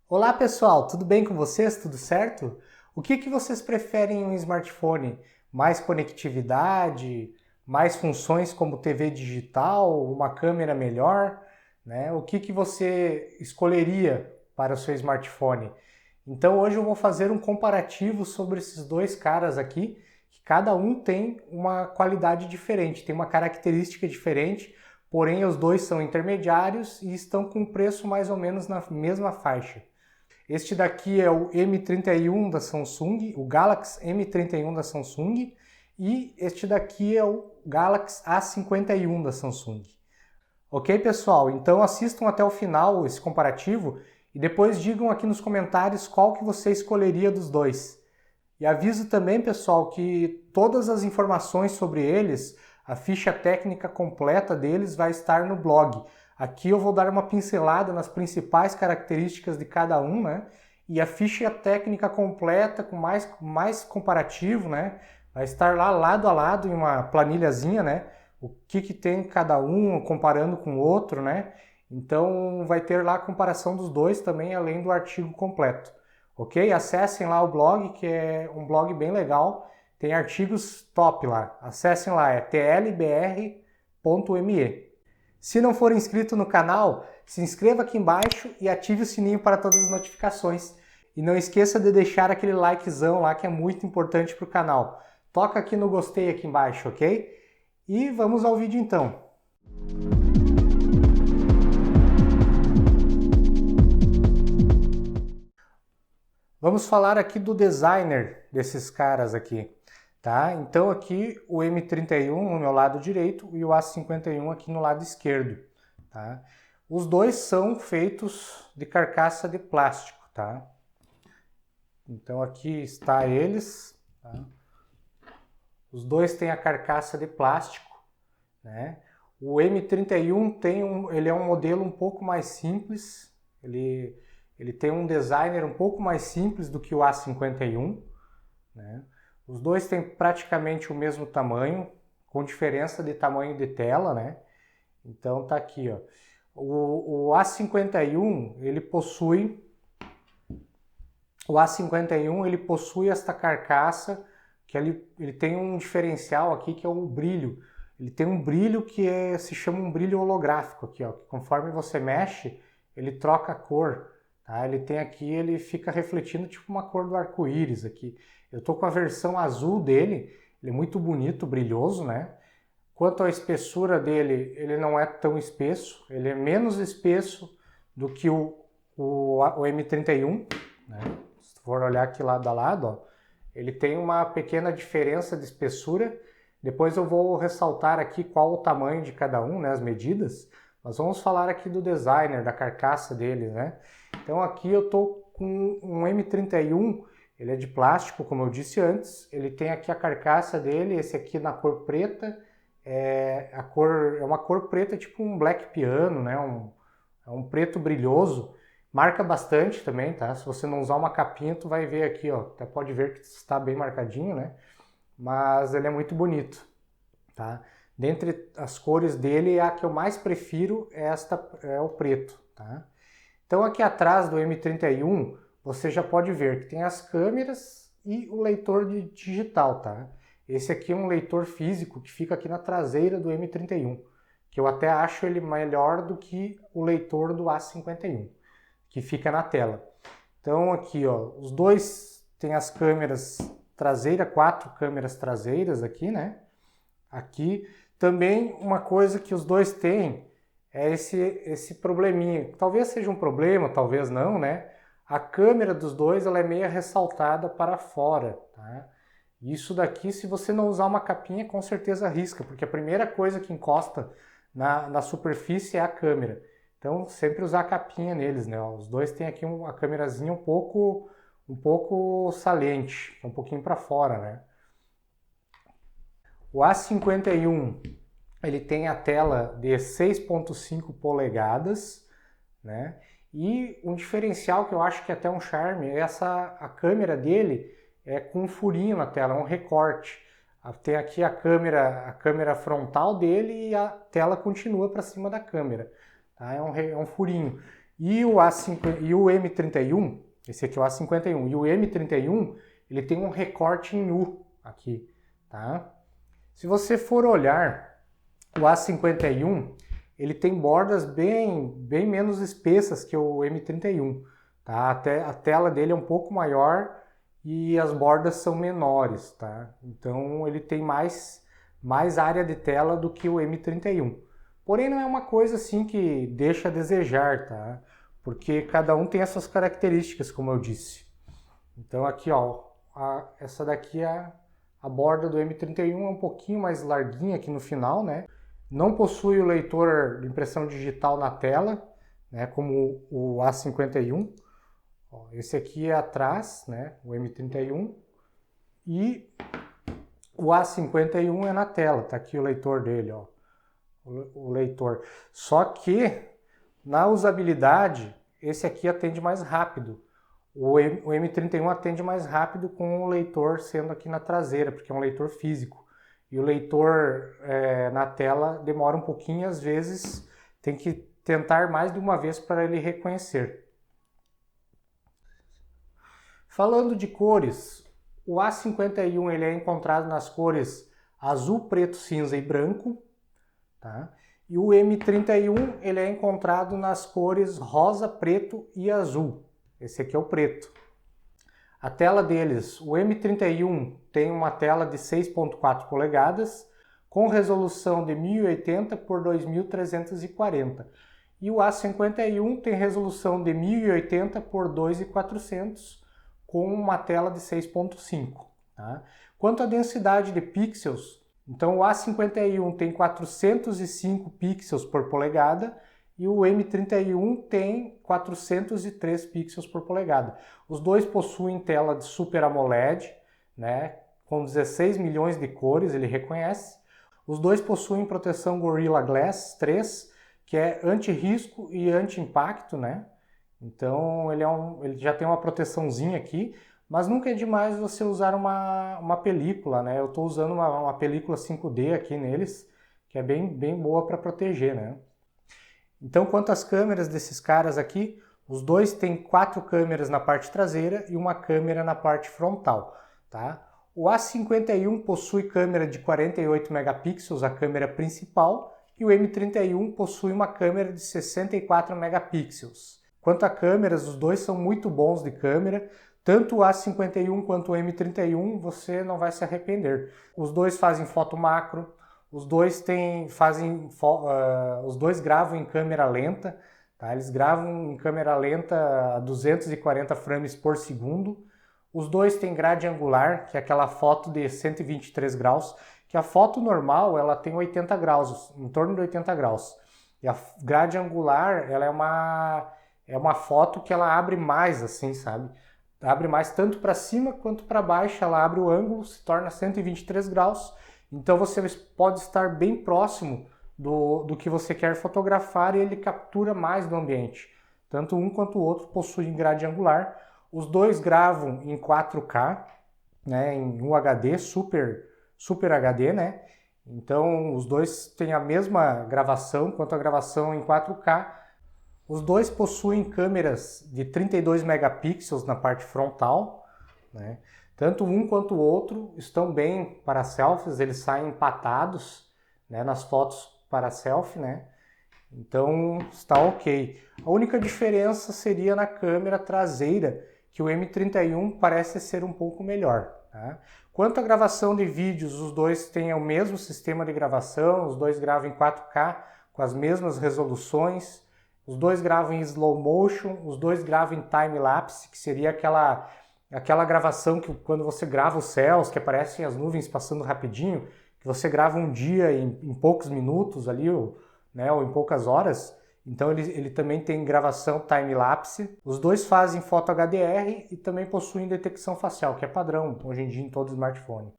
Olá pessoal, tudo bem com vocês? Tudo certo? O que vocês preferem em um smartphone? Mais conectividade, mais funções como TV digital, uma câmera melhor, né? O que você escolheria para o seu smartphone? Então hoje eu vou fazer um comparativo sobre esses dois caras aqui, que cada um tem uma qualidade diferente, tem uma característica diferente, porém os dois são intermediários e estão com preço mais ou menos na mesma faixa. Este daqui é o M31 da Samsung, o Galaxy M31 da Samsung, e este daqui é o Galaxy A51 da Samsung. Ok, pessoal? Então assistam até o final esse comparativo e depois digam aqui nos comentários qual que você escolheria dos dois. E aviso também, pessoal, que todas as informações sobre eles, a ficha técnica completa deles vai estar no blog. Aqui eu vou dar uma pincelada nas principais características de cada um, né? E a ficha técnica completa com mais comparativo, né? Vai estar lá lado a lado em uma planilhazinha, né? O que tem cada um comparando com o outro, né? Então vai ter lá a comparação dos dois também, além do artigo completo. Ok? Acessem lá o blog, que é um blog bem legal. Tem artigos top lá. Acessem lá, é tlbr.me. Se não for inscrito no canal, se inscreva aqui embaixo e ative o sininho para todas as notificações. E não esqueça de deixar aquele likezão lá que é muito importante para o canal. Toca aqui no gostei aqui embaixo, ok? E vamos ao vídeo então. Vamos falar aqui do designer desses caras aqui, tá? Então aqui o M31 no meu lado direito e o A51 aqui no lado esquerdo, tá? Os dois são feitos de carcaça de plástico, tá? Então aqui está eles, tá? Os dois têm a carcaça de plástico, né? O M31 ele é um modelo um pouco mais simples, ele tem um designer um pouco mais simples do que o A51, né? Os dois têm praticamente o mesmo tamanho, com diferença de tamanho de tela, né? Então tá aqui, ó. O A51 ele possui esta carcaça que ele tem um diferencial aqui que é o brilho. Ele tem um brilho que se chama um brilho holográfico aqui, ó. Que conforme você mexe, ele troca a cor. Tá? Ele tem aqui, ele fica refletindo tipo uma cor do arco-íris aqui. Eu tô com a versão azul dele, ele é muito bonito, brilhoso, né? Quanto à espessura dele, ele não é tão espesso, ele é menos espesso do que o M31, né? Se for olhar aqui lado a lado, ó, ele tem uma pequena diferença de espessura. Depois eu vou ressaltar aqui qual o tamanho de cada um, né, as medidas. Mas vamos falar aqui do designer, da carcaça dele, né? Então aqui eu tô com um M31, ele é de plástico, como eu disse antes. Ele tem aqui a carcaça dele, esse aqui na cor preta. É uma cor preta, tipo um black piano, né? É um preto brilhoso. Marca bastante também, tá? Se você não usar uma capinha, tu vai ver aqui, ó. Até pode ver que está bem marcadinho, né? Mas ele é muito bonito, tá? Dentre as cores dele, a que eu mais prefiro é o preto, tá? Então aqui atrás do M31, você já pode ver que tem as câmeras e o leitor de digital, tá? Esse aqui é um leitor físico que fica aqui na traseira do M31, que eu até acho ele melhor do que o leitor do A51, que fica na tela. Então aqui, ó, os dois têm as câmeras traseiras, 4 câmeras traseiras aqui, né? Aqui também uma coisa que os dois têm é esse probleminha. Talvez seja um problema, talvez não, né? A câmera dos dois ela é meio ressaltada para fora, tá? Isso daqui, se você não usar uma capinha, com certeza risca, porque a primeira coisa que encosta na superfície é a câmera. Então, sempre usar a capinha neles, né? Os dois têm aqui a câmerazinha um pouco saliente, um pouquinho para fora, né? O A51, ele tem a tela de 6.5 polegadas, né? E um diferencial que eu acho que é até um charme é a câmera dele é com um furinho na tela, um recorte. Tem aqui a câmera frontal dele e a tela continua para cima da câmera. Tá? É um furinho. E o M31, esse aqui é o A51, e o M31, ele tem um recorte em U aqui, tá? Se você for olhar o A51, ele tem bordas bem menos espessas que o M31, tá? Até a tela dele é um pouco maior e as bordas são menores, tá? Então ele tem mais área de tela do que o M31. Porém não é uma coisa assim que deixa a desejar, tá? Porque cada um tem as suas características, como eu disse. Então aqui, ó, essa daqui é a borda do M31, é um pouquinho mais larguinha aqui no final, né? Não possui o leitor de impressão digital na tela, né, como o A51. Ó, esse aqui é atrás, né, o M31. E o A51 é na tela, tá aqui o leitor dele, ó, o leitor. Só que na usabilidade, esse aqui atende mais rápido. O M31 atende mais rápido com o leitor sendo aqui na traseira, porque é um leitor físico. E o leitor na tela demora um pouquinho, às vezes tem que tentar mais de uma vez para ele reconhecer. Falando de cores, o A51 ele é encontrado nas cores azul, preto, cinza e branco, tá? E o M31 ele é encontrado nas cores rosa, preto e azul. Esse aqui é o preto. A tela deles, o M31 tem uma tela de 6.4 polegadas com resolução de 1080 por 2340. E o A51 tem resolução de 1080 por 2400 com uma tela de 6.5. Tá? Quanto à densidade de pixels, então o A51 tem 405 pixels por polegada e o M31 tem 403 pixels por polegada. Os dois possuem tela de Super AMOLED, né, com 16 milhões de cores, ele reconhece. Os dois possuem proteção Gorilla Glass 3, que é anti-risco e anti-impacto, né? Então ele já tem uma proteçãozinha aqui, mas nunca é demais você usar uma película, né? Eu estou usando uma película 5D aqui neles, que é bem boa para proteger, né? Então, quanto às câmeras desses caras aqui, os dois têm 4 câmeras na parte traseira e uma câmera na parte frontal, tá? O A51 possui câmera de 48 megapixels, a câmera principal, e o M31 possui uma câmera de 64 megapixels. Quanto a câmeras, os dois são muito bons de câmera, tanto o A51 quanto o M31 você não vai se arrepender. Os dois fazem foto macro, os dois gravam em câmera lenta, tá? Eles gravam em câmera lenta a 240 frames por segundo. Os dois têm grade angular, que é aquela foto de 123 graus, que a foto normal ela tem 80 graus, em torno de 80 graus. E a grade angular ela é uma foto que ela abre mais, assim, sabe? Abre mais tanto para cima quanto para baixo, ela abre o ângulo, se torna 123 graus. Então você pode estar bem próximo do que você quer fotografar e ele captura mais do ambiente. Tanto um quanto o outro possuem grade angular. Os dois gravam em 4K, né, em UHD, Super HD, né? Então os dois têm a mesma gravação quanto a gravação em 4K. Os dois possuem câmeras de 32 megapixels na parte frontal, né? Tanto um quanto o outro estão bem para selfies, eles saem empatados, né, nas fotos para selfie, né? Então está ok. A única diferença seria na câmera traseira, que o M31 parece ser um pouco melhor, tá? Quanto à gravação de vídeos, os dois têm o mesmo sistema de gravação, os dois gravam em 4K com as mesmas resoluções, os dois gravam em slow motion, os dois gravam em time-lapse, que seria aquela gravação que quando você grava os céus, que aparecem as nuvens passando rapidinho, que você grava um dia em poucos minutos ali, ou em poucas horas. Então ele também tem gravação time-lapse. Os dois fazem foto HDR e também possuem detecção facial, que é padrão hoje em dia em todo smartphone.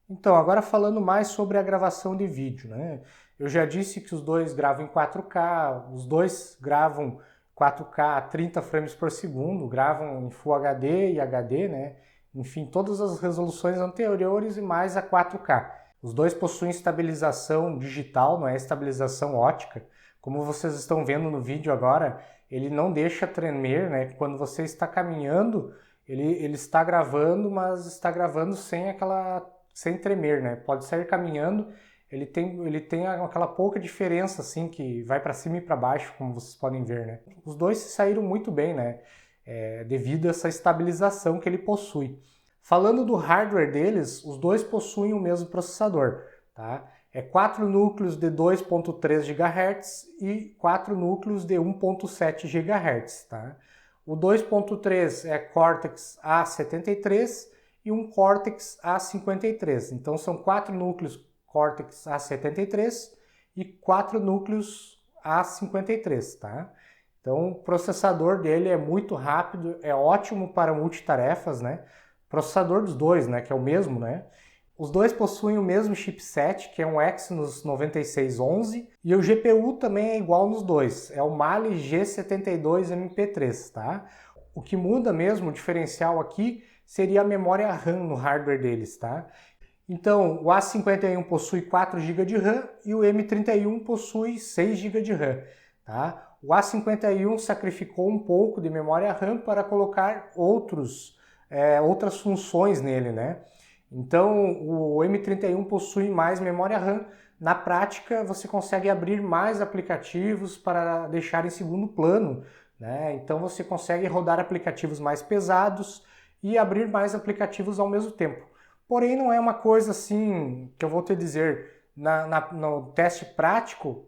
Então, agora falando mais sobre a gravação de vídeo, né? Eu já disse que os dois gravam em 4K, os dois gravam 4K a 30 frames por segundo, gravam em Full HD e HD, né? Enfim, todas as resoluções anteriores e mais a 4K. Os dois possuem estabilização digital, não é estabilização ótica. Como vocês estão vendo no vídeo agora, ele não deixa tremer, né? Quando você está caminhando, ele está gravando, mas está gravando sem tremer, né? Pode sair caminhando, ele tem aquela pouca diferença assim que vai para cima e para baixo, como vocês podem ver, né? Os dois se saíram muito bem, né? Devido a essa estabilização que ele possui. Falando do hardware deles, os dois possuem o mesmo processador, tá? 4 núcleos de 2.3 GHz e 4 núcleos de 1.7 GHz, tá? O 2.3 é Cortex A73 e um Cortex A53. Então são 4 núcleos Cortex A73 e 4 núcleos A53, tá? Então o processador dele é muito rápido, é ótimo para multitarefas, né? Processador dos dois, né, que é o mesmo, né? Os dois possuem o mesmo chipset, que é um Exynos 9611, e o GPU também é igual nos dois, é o Mali G72MP3, tá? O que muda mesmo, o diferencial aqui, seria a memória RAM no hardware deles, tá? Então, o A51 possui 4 GB de RAM e o M31 possui 6 GB de RAM, tá? O A51 sacrificou um pouco de memória RAM para colocar outras funções nele, né? Então, o M31 possui mais memória RAM. Na prática, você consegue abrir mais aplicativos para deixar em segundo plano, né? Então, você consegue rodar aplicativos mais pesados e abrir mais aplicativos ao mesmo tempo. Porém, não é uma coisa assim que eu vou te dizer, no teste prático,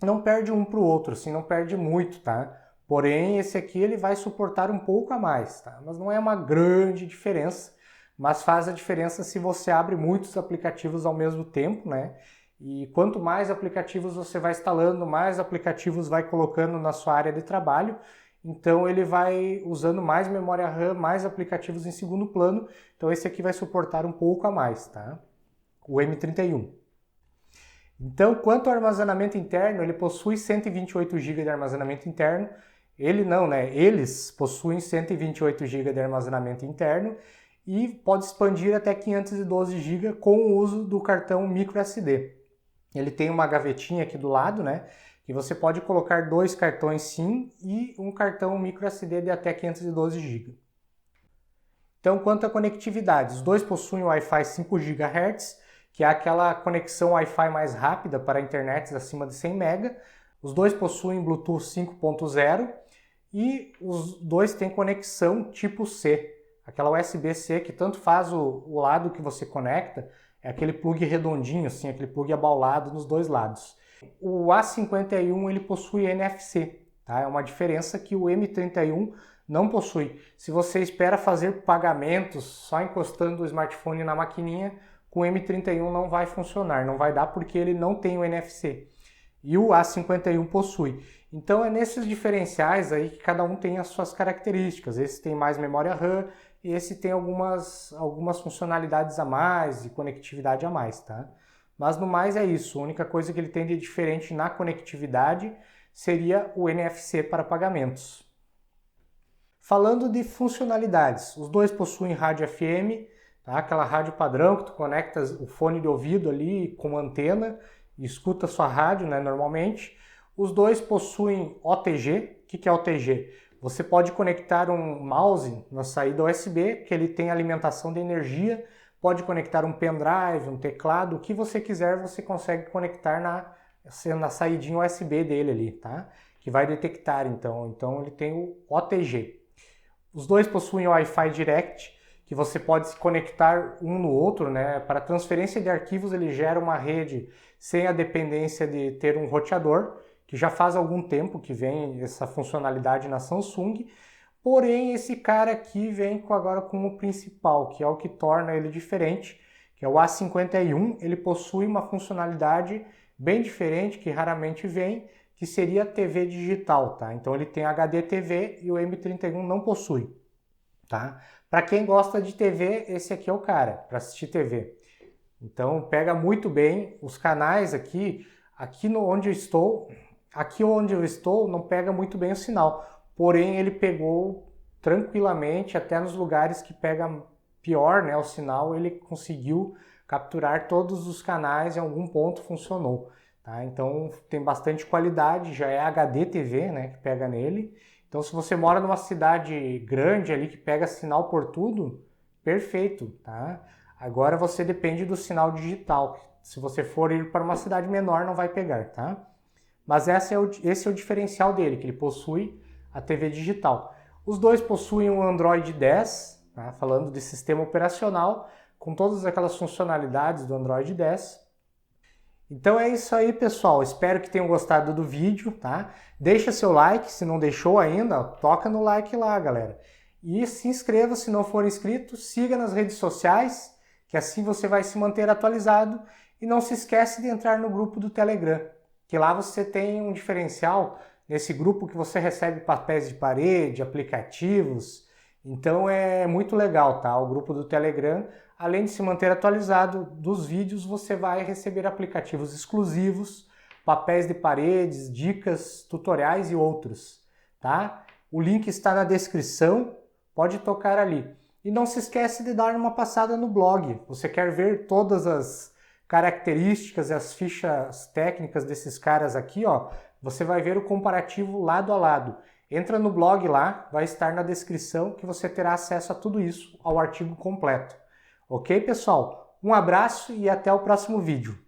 não perde um para o outro, assim, não perde muito, tá? Porém, esse aqui ele vai suportar um pouco a mais, tá? Mas não é uma grande diferença, mas faz a diferença se você abre muitos aplicativos ao mesmo tempo, né? E quanto mais aplicativos você vai instalando, mais aplicativos vai colocando na sua área de trabalho, então ele vai usando mais memória RAM, mais aplicativos em segundo plano, então esse aqui vai suportar um pouco a mais, tá? O M31. Então, quanto ao armazenamento interno, ele possui 128 GB de armazenamento interno. Ele não, né? Eles possuem 128 GB de armazenamento interno e pode expandir até 512 GB com o uso do cartão microSD. Ele tem uma gavetinha aqui do lado, né? Que você pode colocar 2 cartões SIM e um cartão microSD de até 512 GB. Então, quanto à conectividade, os dois possuem Wi-Fi 5 GHz, que é aquela conexão Wi-Fi mais rápida para internets acima de 100 MB. Os dois possuem Bluetooth 5.0 e os dois têm conexão tipo C, aquela USB-C que tanto faz o lado que você conecta, é aquele plug redondinho, assim, aquele plug abaulado nos dois lados. O A51 ele possui NFC, tá? É uma diferença que o M31 não possui. Se você espera fazer pagamentos só encostando o smartphone na maquininha, com o M31 não vai funcionar, não vai dar porque ele não tem o NFC. E o A51 possui. Então é nesses diferenciais aí que cada um tem as suas características. Esse tem mais memória RAM e esse tem algumas funcionalidades a mais e conectividade a mais, tá? Mas no mais é isso. A única coisa que ele tem de diferente na conectividade seria o NFC para pagamentos. Falando de funcionalidades, os dois possuem rádio FM, tá? Aquela rádio padrão que tu conecta o fone de ouvido ali com antena e escuta a sua rádio, né, normalmente. Os dois possuem OTG. O que é OTG? Você pode conectar um mouse na saída USB, que ele tem alimentação de energia, pode conectar um pendrive, um teclado, o que você quiser você consegue conectar na saidinha USB dele ali, tá? Que vai detectar então ele tem o OTG. Os dois possuem Wi-Fi Direct, que você pode se conectar um no outro, né? Para transferência de arquivos ele gera uma rede sem a dependência de ter um roteador, que já faz algum tempo que vem essa funcionalidade na Samsung, porém esse cara aqui vem agora com o principal, que é o que torna ele diferente, que é o A51, ele possui uma funcionalidade bem diferente, que raramente vem, que seria a TV digital, tá? Então ele tem HD TV e o M31 não possui, tá? Para quem gosta de TV, esse aqui é o cara, para assistir TV. Então pega muito bem os canais aqui onde eu estou não pega muito bem o sinal, porém ele pegou tranquilamente, até nos lugares que pega pior, né, o sinal, ele conseguiu capturar todos os canais, em algum ponto funcionou. tá? Então tem bastante qualidade, já é HD TV, né, que pega nele. Então se você mora numa cidade grande ali que pega sinal por tudo, perfeito, tá? Agora você depende do sinal digital. Se você for ir para uma cidade menor, não vai pegar, tá? Mas esse é o diferencial dele, que ele possui a TV digital. Os dois possuem um Android 10, tá? Falando de sistema operacional, com todas aquelas funcionalidades do Android 10. Então é isso aí, pessoal. Espero que tenham gostado do vídeo, tá? Deixa seu like, se não deixou ainda, toca no like lá, galera. E se inscreva se não for inscrito, siga nas redes sociais, que assim você vai se manter atualizado. E não se esquece de entrar no grupo do Telegram, que lá você tem um diferencial nesse grupo que você recebe papéis de parede, aplicativos. Então é muito legal, tá? O grupo do Telegram, além de se manter atualizado dos vídeos, você vai receber aplicativos exclusivos, papéis de paredes, dicas, tutoriais e outros, tá? O link está na descrição, pode tocar ali. E não se esquece de dar uma passada no blog. Você quer ver todas as características e as fichas técnicas desses caras aqui, ó, você vai ver o comparativo lado a lado. Entra no blog lá, vai estar na descrição que você terá acesso a tudo isso, ao artigo completo. Ok, pessoal? Um abraço e até o próximo vídeo.